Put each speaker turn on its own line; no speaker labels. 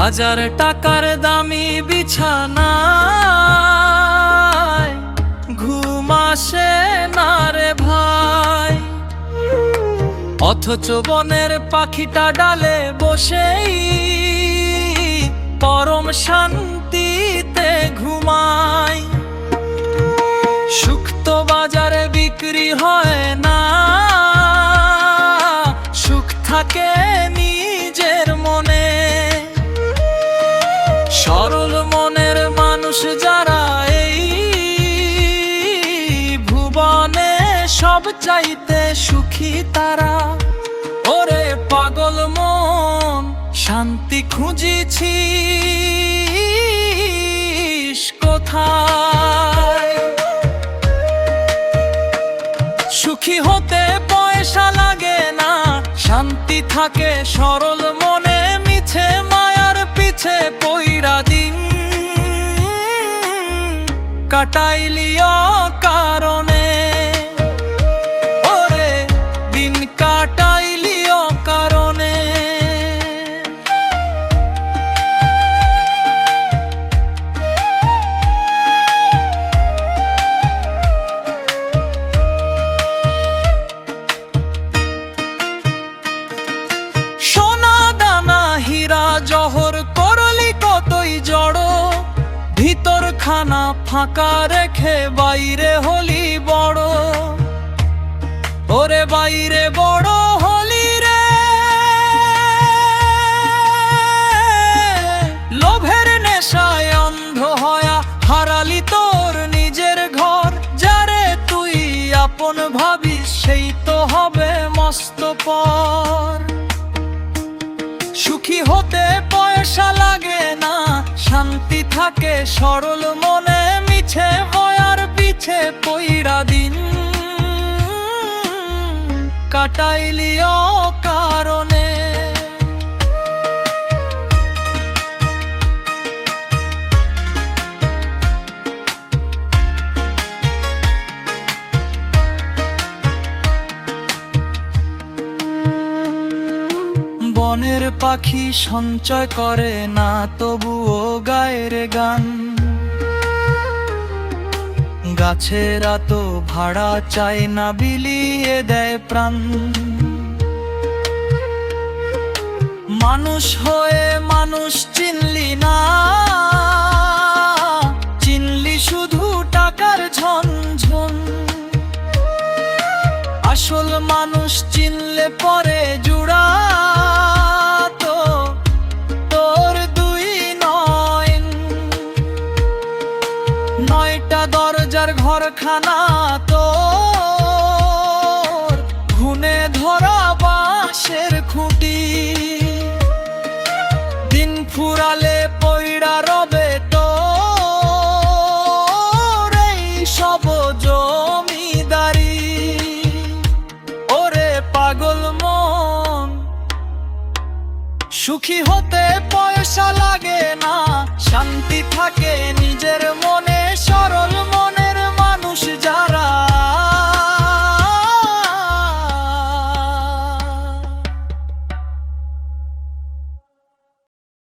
হাজার টাকার দামি বিছানায় ঘুম আসে না রে ভাই, অথচ বনের পাখিটা ডালে বসেই পরম শান্তিতে ঘুমায়। সুখ তো বাজারে বিক্রি হয় না, সুখ থাকে নিজের মনে। সরল মনের মানুষ যারা এই ভুবনে সব চাইতে সুখী তারা। ওরে পাগল মন শান্তি খুঁজেছিস কোথায়? সুখী হতে পয়সা লাগে না, শান্তি থাকে সরল মনে। মিছে মায়ার পিছে পইরা দিন কাটাইলিও কারণে, ওরে দিন কাটাইলিও কারণে। সোনা দানা হীরা জহর করলি কতই জড়, ভিতর খানা ফাঁকা রেখে বাইরে হলি বড়। ওরে বাইরে বড় হলি রে, লোভের নেশায় অন্ধ হয়া হারালি তোর নিজের ঘর। যারে তুই আপন ভাবিস সেই তো হবে মস্ত পর। সুখী হতে পয়সা লাগে না, শান্তি থাকে সরল মনে। মিছে ভয়ার পিছে পইরা দিন কাটাইলিও কারণে। বনের পাখি সঞ্চয় করে না, তবুও গায়ের গান। গাছেরা তো ভাড়া চায় না, বিলিয়ে দেয় প্রাণ। মানুষ হয়ে মানুষ চিনলি না, চিনলি শুধু টাকার ঝনঝন। আসল মানুষ চিনলে পরে জুড়া দরজার ঘরখানা তোর ঘুনে ধরা বাঁশের খুঁটি। দিন ফুরালে পইড়া রবে তোর এই সব জমিদারি। ওরে পাগল মন সুখী হতে পয়সা লাগে না, শান্তি থাকে নিজের মনে। সরল মন